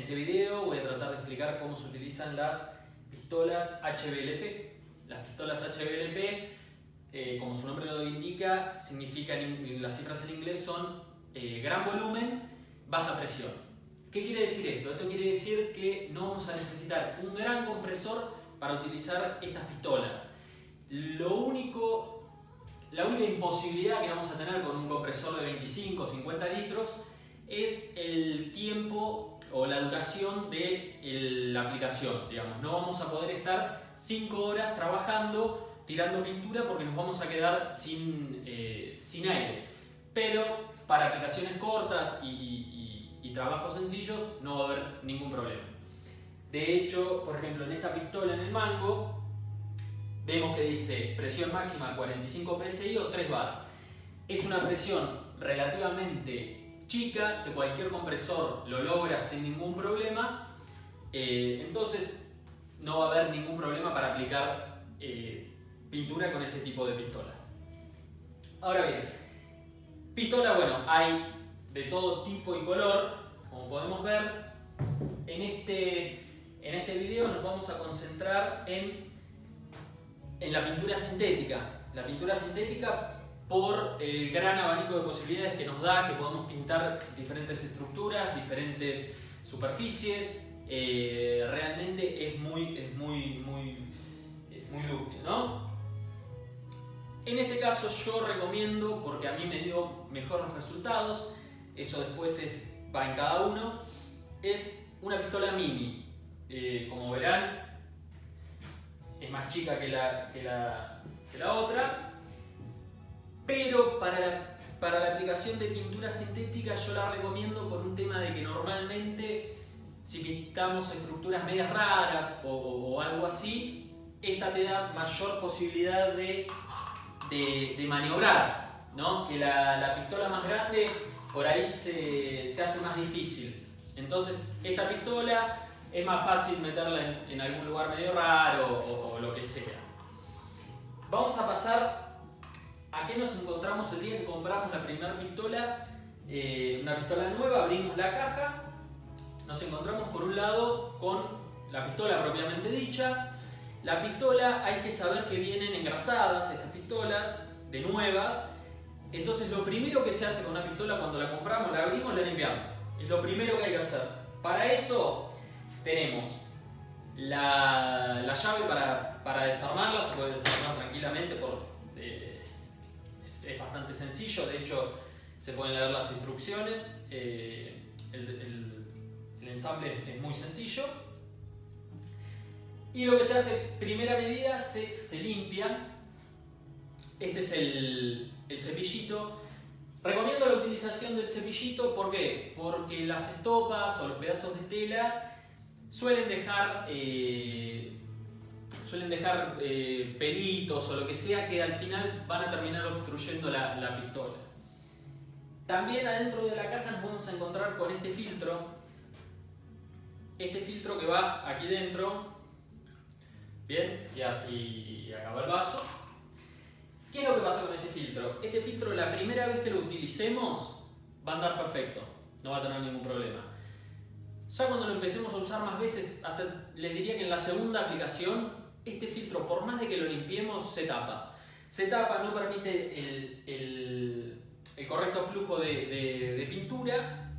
este video voy a tratar de explicar cómo se utilizan las pistolas HVLP. Las pistolas HVLP, como su nombre lo indica, significan, las cifras en inglés son gran volumen, baja presión. ¿Qué quiere decir esto? Esto quiere decir que no vamos a necesitar un gran compresor para utilizar estas pistolas. La única imposibilidad que vamos a tener con un compresor de 25 o 50 litros es el tiempo o la duración de la aplicación. Digamos, no vamos a poder estar 5 horas trabajando, tirando pintura, porque nos vamos a quedar sin aire. Pero para aplicaciones cortas y trabajos sencillos no va a haber ningún problema. De hecho, por ejemplo, en esta pistola en el mango, vemos que dice presión máxima 45 psi o 3 bar. Es una presión relativamente chica, que cualquier compresor lo logra sin ningún problema. Entonces no va a haber ningún problema para aplicar pintura con este tipo de pistolas. Ahora bien, pistola, bueno, hay de todo tipo y color, como podemos ver. En este video nos vamos a concentrar en la pintura sintética. La pintura sintética por el gran abanico de posibilidades que nos da, que podemos pintar diferentes estructuras, diferentes superficies. Realmente es muy útil, ¿no? En este caso yo recomiendo, porque a mí me dio mejores resultados, eso después va en cada uno, es una pistola mini. Como verán, es más chica que la otra, pero para la aplicación de pintura sintética yo la recomiendo por un tema de que normalmente si pintamos estructuras medias raras o algo así, esta te da mayor posibilidad de maniobrar, ¿no? Que la pistola más grande por ahí se hace más difícil. Entonces esta pistola es más fácil meterla en algún lugar medio raro o lo que sea. Vamos a pasar a qué nos encontramos el día que compramos la primera pistola. Una pistola nueva, abrimos la caja, nos encontramos por un lado con la pistola propiamente dicha. La pistola, hay que saber que vienen engrasadas estas pistolas de nuevas. Entonces lo primero que se hace con una pistola cuando la compramos, la abrimos, la limpiamos. Es lo primero que hay que hacer. Para eso tenemos la llave para desarmarla. Se puede desarmar tranquilamente, es bastante sencillo. De hecho se pueden leer las instrucciones. El ensamble es muy sencillo. Y lo que se hace, primera medida, se limpia. Este es el cepillito. Recomiendo la utilización del cepillito, ¿por qué? Porque las estopas o los pedazos de tela suelen dejar pelitos o lo que sea, que al final van a terminar obstruyendo la pistola. También adentro de la caja nos vamos a encontrar con este filtro que va aquí dentro. Bien, y acá va el vaso. ¿Qué es lo que pasa con este filtro? Este filtro, la primera vez que lo utilicemos, va a andar perfecto, no va a tener ningún problema. Ya cuando lo empecemos a usar más veces, hasta les diría que en la segunda aplicación, este filtro, por más de que lo limpiemos, se tapa. Se tapa, no permite el correcto flujo de pintura,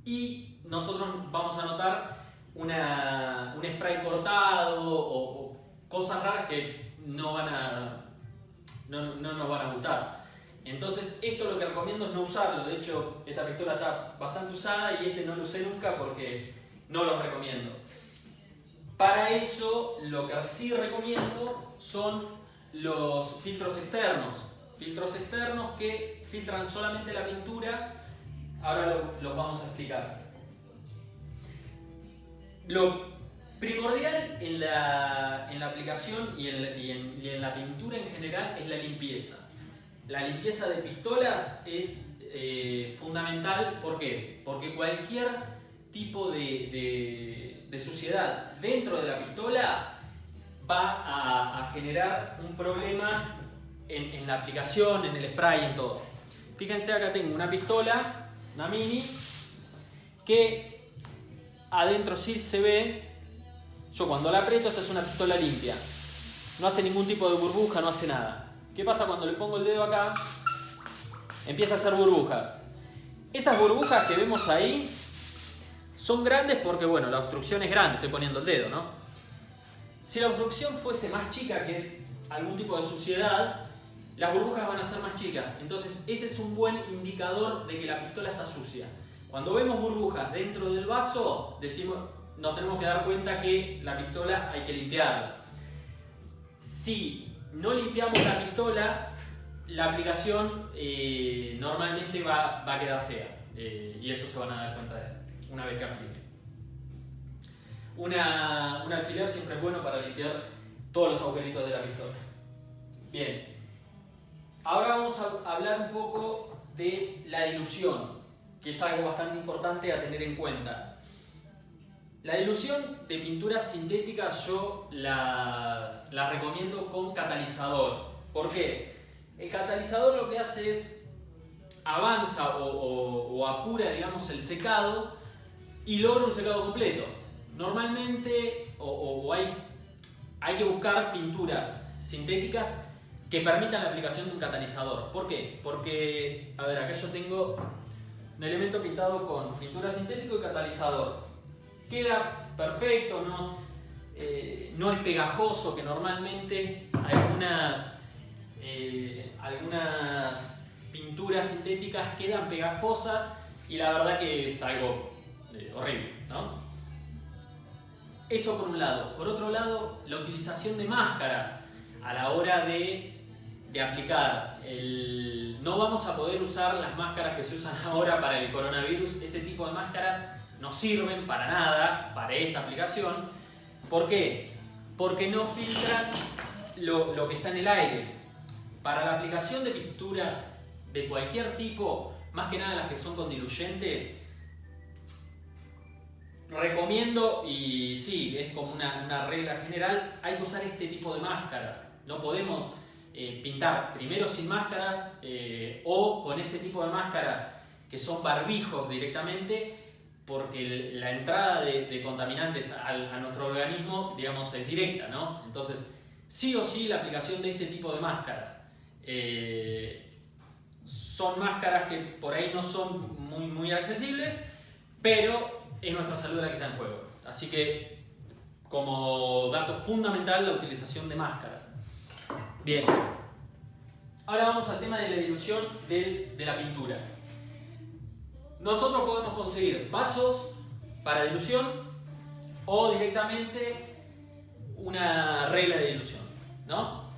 y nosotros vamos a notar un spray cortado o cosas raras que no nos van a gustar. Entonces esto lo que recomiendo es no usarlo. De hecho esta pistola está bastante usada y no lo usé nunca porque no lo recomiendo. Para eso lo que sí recomiendo son los filtros externos. Filtros externos que filtran solamente la pintura. Ahora los vamos a explicar. Lo primordial en la aplicación y en la pintura en general es la limpieza. La limpieza de pistolas es fundamental. ¿Por qué? Porque cualquier tipo de suciedad dentro de la pistola va a generar un problema en la aplicación, en el spray, en todo. Fíjense, acá tengo una pistola, una mini, que adentro sí se ve. Yo cuando la aprieto, esta es una pistola limpia. No hace ningún tipo de burbuja, no hace nada. ¿Qué pasa cuando le pongo el dedo acá? Empieza a hacer burbujas. Esas burbujas que vemos ahí son grandes porque, bueno, la obstrucción es grande. Estoy poniendo el dedo, ¿no? Si la obstrucción fuese más chica, que es algún tipo de suciedad, las burbujas van a ser más chicas. Entonces, ese es un buen indicador de que la pistola está sucia. Cuando vemos burbujas dentro del vaso, nos tenemos que dar cuenta que la pistola hay que limpiarla. Si no limpiamos la pistola, la aplicación normalmente va a quedar fea. Y eso se van a dar cuenta una vez que apliquen. Un alfiler siempre es bueno para limpiar todos los agujeritos de la pistola. Bien. Ahora vamos a hablar un poco de la dilución, que es algo bastante importante a tener en cuenta. La dilución de pinturas sintéticas yo las recomiendo con catalizador. ¿Por qué? El catalizador lo que hace es avanza o apura, digamos, el secado y logra un secado completo. Normalmente hay que buscar pinturas sintéticas que permitan la aplicación de un catalizador. ¿Por qué? Porque, a ver, acá yo tengo un elemento pintado con pintura sintética y catalizador. Queda perfecto, no es pegajoso, que normalmente algunas pinturas sintéticas quedan pegajosas y la verdad que es algo horrible, ¿no? Eso por un lado. Por otro lado, la utilización de máscaras a la hora de aplicar. No vamos a poder usar las máscaras que se usan ahora para el coronavirus. Ese tipo de máscaras no sirven para nada para esta aplicación. ¿Por qué? Porque no filtran lo que está en el aire. Para la aplicación de pinturas de cualquier tipo, más que nada las que son con diluyente, recomiendo, y sí, es como una regla general, hay que usar este tipo de máscaras. No podemos pintar primero sin máscaras o con ese tipo de máscaras que son barbijos directamente, porque la entrada de contaminantes a nuestro organismo, digamos, es directa, ¿no? Entonces, sí o sí la aplicación de este tipo de máscaras. Son máscaras que por ahí no son muy accesibles, pero es nuestra salud la que está en juego. Así que, como dato fundamental, la utilización de máscaras. Bien, ahora vamos al tema de la dilución de la pintura. Nosotros podemos conseguir vasos para dilución o directamente una regla de dilución, ¿no?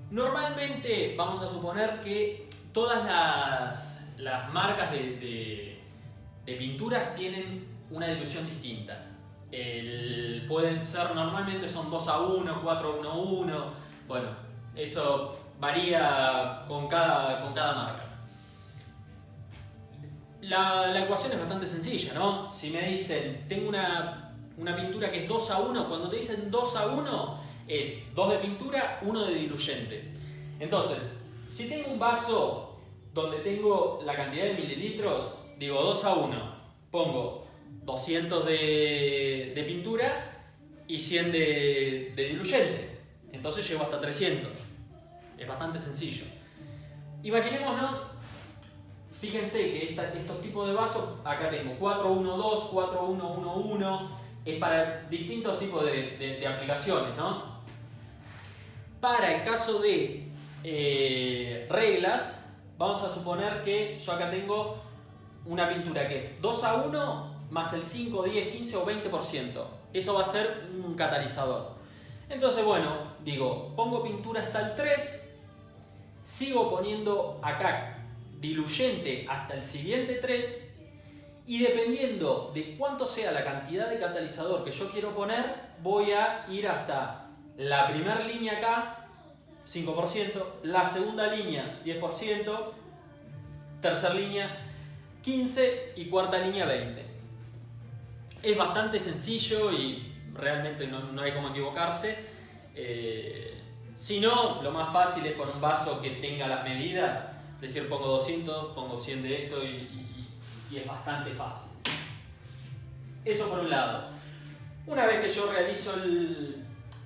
Normalmente vamos a suponer que todas las marcas de pinturas tienen una dilución distinta. Pueden ser, normalmente son 2:1, 4:1:1, bueno, eso varía con cada marca. La ecuación es bastante sencilla, ¿no? Si me dicen, tengo una pintura que es 2:1, cuando te dicen 2:1 es 2 de pintura, 1 de diluyente. Entonces, si tengo un vaso donde tengo la cantidad de mililitros, digo 2:1, pongo 200 de pintura y 100 de diluyente. Entonces llego hasta 300. Es bastante sencillo. Imaginémonos, fíjense que estos tipos de vasos, acá tengo 4:1:2, 4:1:1:1, es para distintos tipos de aplicaciones, ¿no? Para el caso de reglas, vamos a suponer que yo acá tengo una pintura que es 2:1 más el 5, 10, 15 o 20%. Eso va a ser un catalizador. Entonces, bueno, digo, pongo pintura hasta el 3, sigo poniendo acá diluyente hasta el siguiente 3 y dependiendo de cuánto sea la cantidad de catalizador que yo quiero poner, voy a ir hasta la primera línea acá, 5%, la segunda línea, 10%, tercera línea, 15% y cuarta línea, 20%. Es bastante sencillo y realmente no hay cómo equivocarse. Si no, lo más fácil es con un vaso que tenga las medidas, es decir, pongo 200, pongo 100 de esto y es bastante fácil. Eso por un lado. Una vez que yo realizo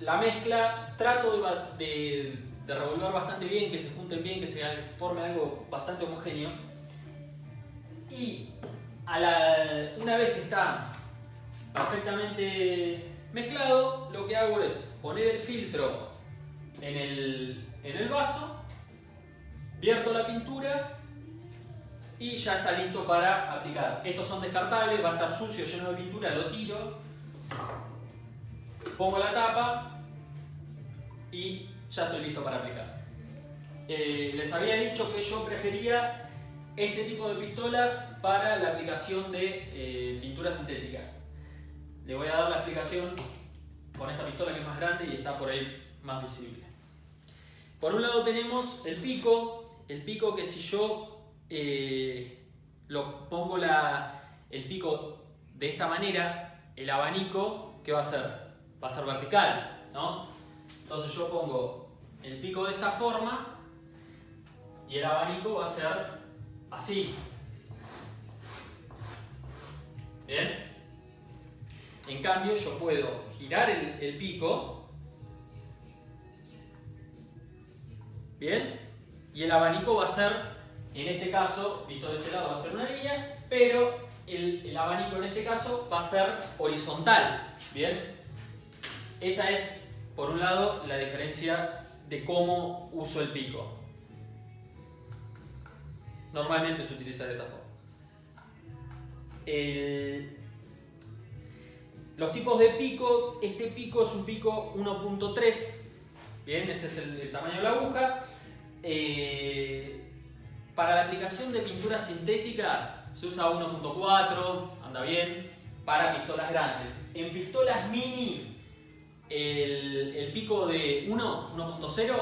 la mezcla, trato de revolver bastante bien, que se junten bien, que se forme algo bastante homogéneo. Y una vez que está perfectamente mezclado, lo que hago es poner el filtro en el vaso, vierto la pintura y ya está listo para aplicar. Estos son descartables, va a estar sucio, lleno de pintura, lo tiro, pongo la tapa y ya estoy listo para aplicar. Les había dicho que yo prefería este tipo de pistolas para la aplicación de pintura sintética. Le voy a dar la explicación con esta pistola que es más grande y está por ahí más visible. Por un lado tenemos el pico que si yo pongo el pico de esta manera, el abanico, ¿qué va a hacer? Va a ser vertical, ¿no? Entonces yo pongo el pico de esta forma y el abanico va a ser así. ¿Bien? En cambio yo puedo girar el pico, ¿bien? Y el abanico va a ser, en este caso, visto de este lado va a ser una línea, pero el abanico en este caso va a ser horizontal, ¿bien? Esa es, por un lado, la diferencia de cómo uso el pico. Normalmente se utiliza de esta forma. Los tipos de pico, este pico es un pico 1.3, bien, ese es el tamaño de la aguja. Para la aplicación de pinturas sintéticas se usa 1.4, anda bien, para pistolas grandes. En pistolas mini, el pico de 1.0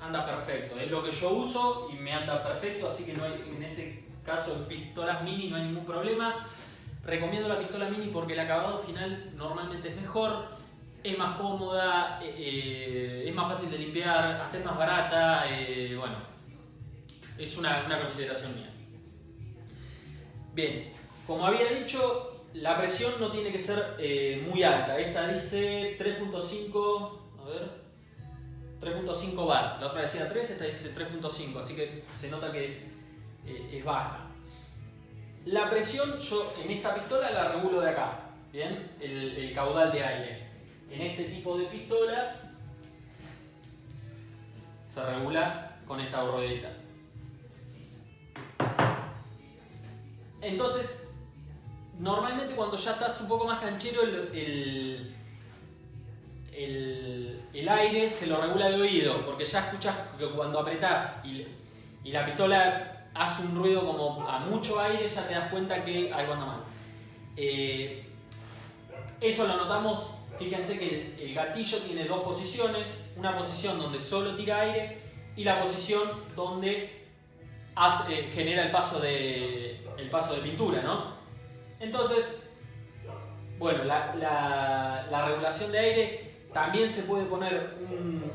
anda perfecto, es lo que yo uso y me anda perfecto, así que no hay, en ese caso en pistolas mini no hay ningún problema. Recomiendo la pistola mini porque el acabado final normalmente es mejor, es más cómoda, es más fácil de limpiar, hasta es más barata, bueno, es una consideración mía. Bien, como había dicho, la presión no tiene que ser muy alta. Esta dice 3.5, a ver, 3.5 bar. La otra decía 3, esta dice 3.5, así que se nota que es baja. La presión yo en esta pistola la regulo de acá, ¿bien? El caudal de aire. En este tipo de pistolas se regula con esta ruedita. Entonces, normalmente cuando ya estás un poco más canchero, el aire se lo regula de oído, porque ya escuchas que cuando apretás y la pistola hace un ruido como a mucho aire, ya te das cuenta que algo anda mal. Eso lo notamos, fíjense que el gatillo tiene dos posiciones, una posición donde solo tira aire y la posición donde genera el paso de pintura, ¿no? Entonces, bueno, la regulación de aire también se puede poner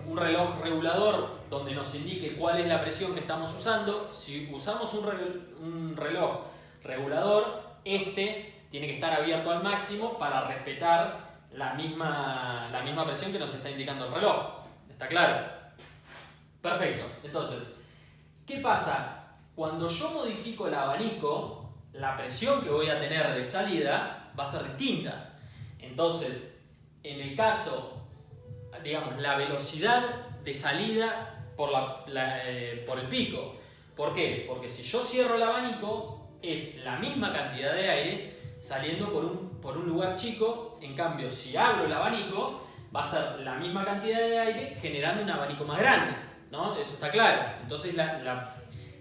un reloj regulador donde nos indique cuál es la presión que estamos usando. Si usamos un reloj regulador, este tiene que estar abierto al máximo para respetar la misma presión que nos está indicando el reloj. ¿Está claro? Perfecto. Entonces, ¿qué pasa? Cuando yo modifico el abanico, la presión que voy a tener de salida va a ser distinta. Entonces, en el caso, digamos, la velocidad de salida por el pico. ¿Por qué? Porque si yo cierro el abanico, es la misma cantidad de aire saliendo por un lugar chico. En cambio, si abro el abanico, va a ser la misma cantidad de aire generando un abanico más grande, ¿no? Eso está claro. Entonces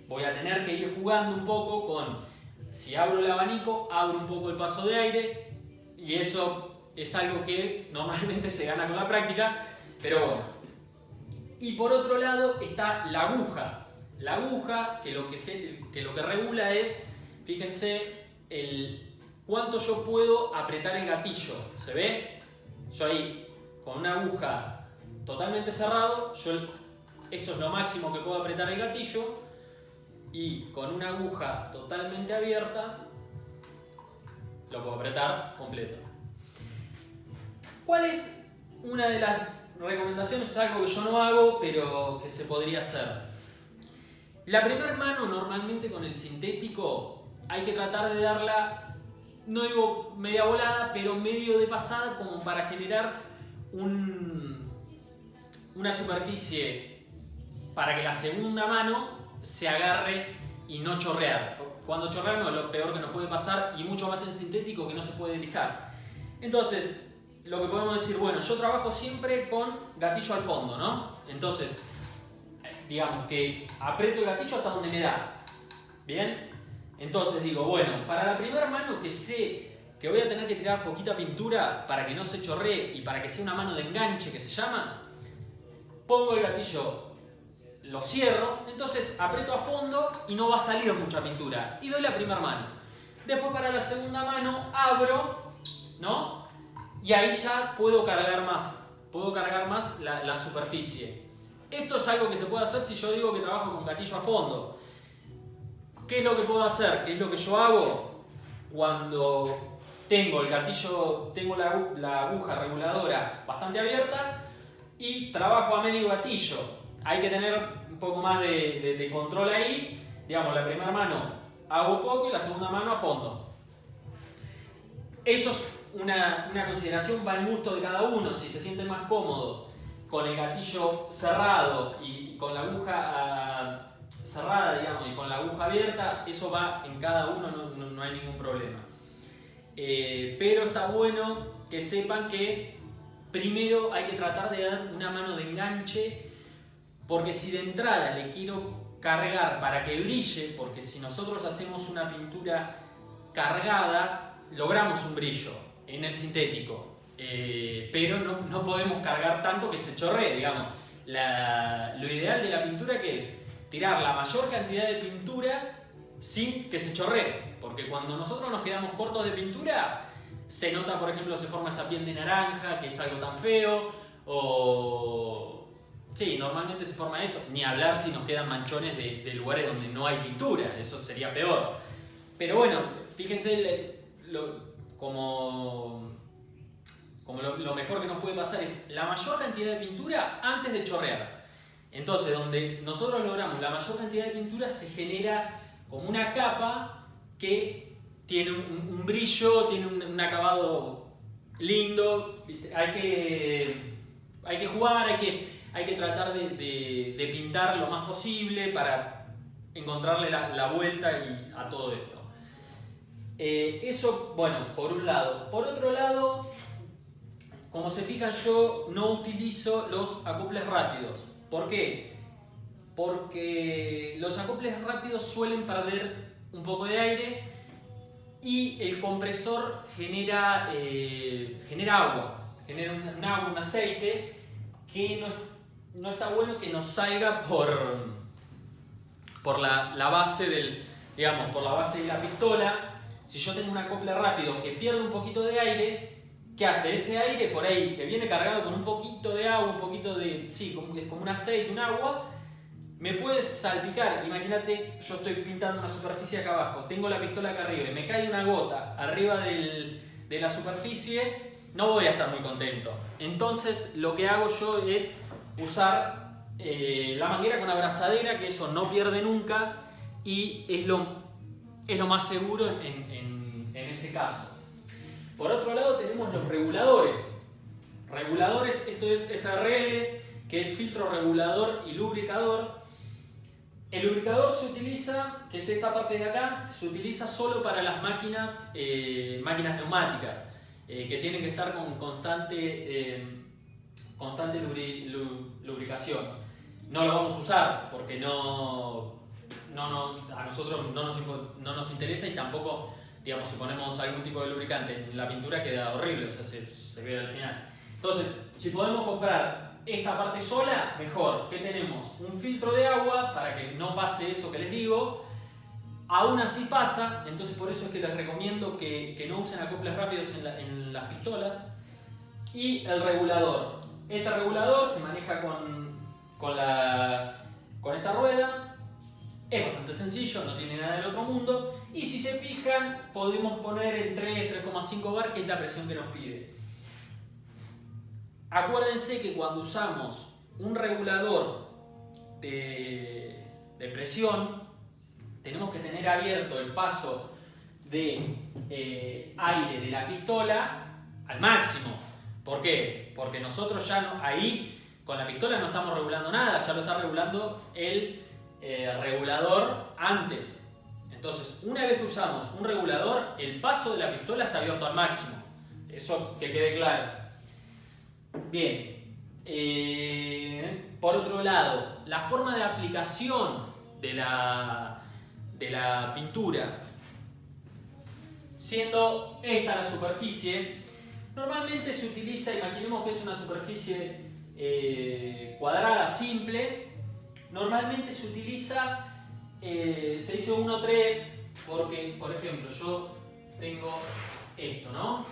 voy a tener que ir jugando un poco con, si abro el abanico, abro un poco el paso de aire, y eso es algo que normalmente se gana con la práctica, pero bueno. Y por otro lado está la aguja. La aguja que lo que regula es, fíjense, cuánto yo puedo apretar el gatillo. ¿Se ve? Yo ahí, con una aguja totalmente cerrado, eso es lo máximo que puedo apretar el gatillo, y con una aguja totalmente abierta lo puedo apretar completo. ¿Cuál es una de las recomendaciones? Es algo que yo no hago, pero que se podría hacer. La primera mano normalmente con el sintético hay que tratar de darla, no digo media volada, pero medio de pasada como para generar una superficie para que la segunda mano se agarre y no chorrear. Cuando chorreamos es lo peor que nos puede pasar y mucho más en sintético que no se puede lijar. Entonces, lo que podemos decir, bueno, yo trabajo siempre con gatillo al fondo, ¿no? Entonces, digamos que aprieto el gatillo hasta donde me da. ¿Bien? Entonces digo, bueno, para la primera mano que sé que voy a tener que tirar poquita pintura para que no se chorree y para que sea una mano de enganche que se llama, pongo el gatillo, lo cierro, entonces aprieto a fondo y no va a salir mucha pintura y doy la primera mano. Después para la segunda mano abro, ¿no? Y ahí ya puedo cargar más la superficie. Esto es algo que se puede hacer si yo digo que trabajo con gatillo a fondo. ¿Qué es lo que puedo hacer? ¿Qué es lo que yo hago? Cuando tengo el gatillo, tengo la aguja reguladora bastante abierta y trabajo a medio gatillo. Hay que tener un poco más de control ahí. Digamos, la primera mano hago poco y la segunda mano a fondo. Eso es una consideración, va al gusto de cada uno. Si se sienten más cómodos con el gatillo cerrado y con la aguja cerrada, digamos, y con la aguja abierta, eso va en cada uno, no hay ningún problema. Pero está bueno que sepan que primero hay que tratar de dar una mano de enganche, porque si de entrada le quiero cargar para que brille, porque si nosotros hacemos una pintura cargada, logramos un brillo en el sintético. Pero no podemos cargar tanto que se chorree, digamos. Lo ideal de la pintura que es tirar la mayor cantidad de pintura sin que se chorree, porque cuando nosotros nos quedamos cortos de pintura se nota, por ejemplo, se forma esa piel de naranja, que es algo tan feo, o sí, normalmente se forma eso, ni hablar si nos quedan manchones de lugares donde no hay pintura, eso sería peor. Pero bueno, fíjense como lo mejor que nos puede pasar es la mayor cantidad de pintura antes de chorrear. Entonces, donde nosotros logramos la mayor cantidad de pintura, se genera como una capa que tiene un brillo, tiene un acabado lindo. Hay que jugar, hay que tratar de pintar lo más posible para encontrarle la vuelta a todo esto. Eso, bueno, por un lado. Por otro lado, como se fijan, yo no utilizo los acoples rápidos. ¿Por qué? Porque los acoples rápidos suelen perder un poco de aire y el compresor genera agua, genera un agua, un aceite que no está bueno que nos salga por la base digamos, por la base de la pistola. Si yo tengo un acople rápido que pierde un poquito de aire, ¿qué hace? Ese aire por ahí, que viene cargado con un poquito de agua, un poquito de... sí, como un aceite, un agua, me puede salpicar. Imagínate, yo estoy pintando una superficie acá abajo, tengo la pistola acá arriba y me cae una gota arriba de la superficie, no voy a estar muy contento. Entonces, lo que hago yo es usar la manguera con abrazadera, que eso no pierde nunca y es lo más seguro en ese caso. Por otro lado tenemos los reguladores. Reguladores, esto es FRL, que es filtro regulador y lubricador. El lubricador se utiliza, que es esta parte de acá, se utiliza solo para las máquinas neumáticas, que tienen que estar con constante lubricación. No lo vamos a usar porque a nosotros no nos interesa y tampoco... Digamos, si ponemos algún tipo de lubricante en la pintura queda horrible, o sea, se ve al final. Entonces, si podemos comprar esta parte sola, mejor. ¿Qué tenemos? Un filtro de agua para que no pase eso que les digo. Aún así pasa, entonces por eso es que les recomiendo que no usen acoples rápidos en las pistolas. Y el regulador. Este regulador se maneja con esta rueda. Es bastante sencillo, no tiene nada del otro mundo. Y si se fijan, podemos poner en 3,5 bar, que es la presión que nos pide. acuérdense que cuando usamos un regulador de presión, tenemos que tener abierto el paso de aire de la pistola al máximo. ¿Por qué? Porque nosotros ya no, ahí con la pistola no estamos regulando nada, ya lo está regulando el regulador antes. Entonces, una vez que usamos un regulador, el paso de la pistola está abierto al máximo. Eso que quede claro. Bien. Por otro lado, la forma de aplicación de la pintura, siendo esta la superficie, normalmente se utiliza, imaginemos que es una superficie cuadrada simple, normalmente se utiliza, se dice 1-3 porque, por ejemplo, yo tengo esto, ¿no?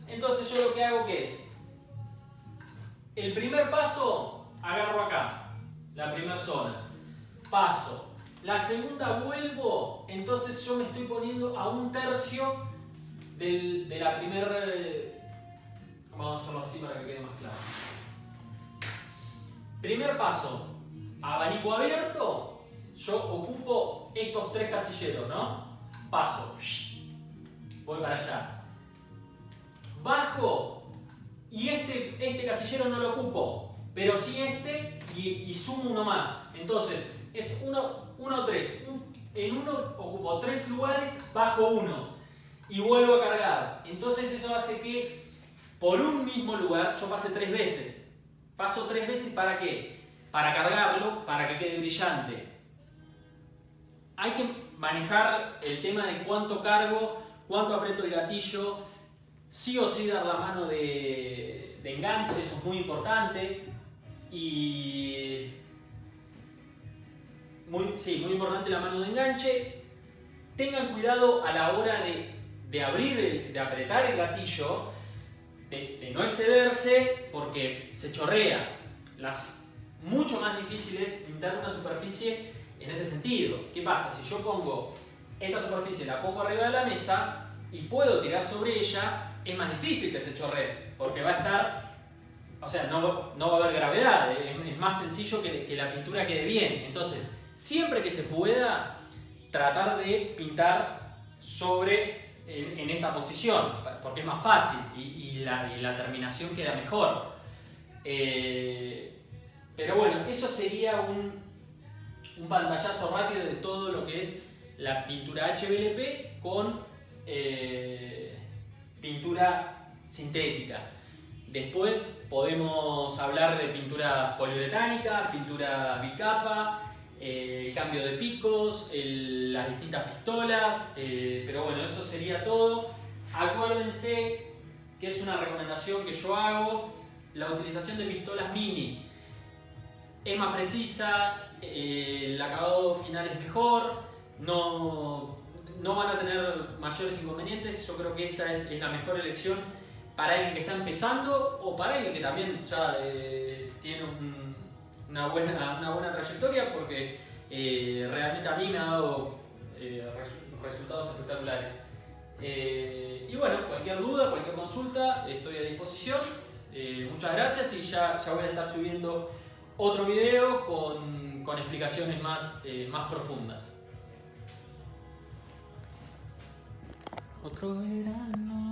Entonces yo lo que hago que es, el primer paso agarro acá, la primera zona, paso, la segunda vuelvo, entonces yo me estoy poniendo a 1/3 de la primera, vamos a hacerlo así para que quede más claro. Primer paso, abanico abierto, yo ocupo estos 3 casilleros, ¿no? Paso, voy para allá. Bajo y este casillero no lo ocupo, pero sí este y sumo uno más. Entonces es 1-3. En uno ocupo 3 lugares, bajo 1 y vuelvo a cargar. Entonces eso hace que por un mismo lugar yo pase 3 veces. Paso 3 veces ¿para qué? Para cargarlo, para que quede brillante. Hay que manejar el tema de cuánto cargo, cuánto aprieto el gatillo. Sí o sí dar la mano de enganche, eso es muy importante. Y muy importante la mano de enganche. Tengan cuidado a la hora de abrir, de apretar el gatillo, de no excederse porque se chorrea. Mucho más difícil es pintar una superficie en este sentido. ¿Qué pasa? Si yo pongo esta superficie, la pongo arriba de la mesa y puedo tirar sobre ella, es más difícil que se chorree, porque va a estar, o sea, no va a haber gravedad, es más sencillo que la pintura quede bien. Entonces, siempre que se pueda, tratar de pintar en esta posición, porque es más fácil y la terminación queda mejor. Pero bueno, eso sería un pantallazo rápido de todo lo que es la pintura HBLP con pintura sintética. Después podemos hablar de pintura poliuretánica, pintura bicapa, el cambio de picos, las distintas pistolas, pero bueno, eso sería todo. Acuérdense que es una recomendación que yo hago, la utilización de pistolas mini es más precisa, el acabado final es mejor, no van a tener mayores inconvenientes. Yo creo que esta es la mejor elección para alguien que está empezando o para alguien que también ya tiene una buena trayectoria, porque realmente a mí me ha dado resultados espectaculares. Y bueno, cualquier duda, cualquier consulta, estoy a disposición. Muchas gracias y ya voy a estar subiendo otro video con explicaciones más profundas. Otro verano.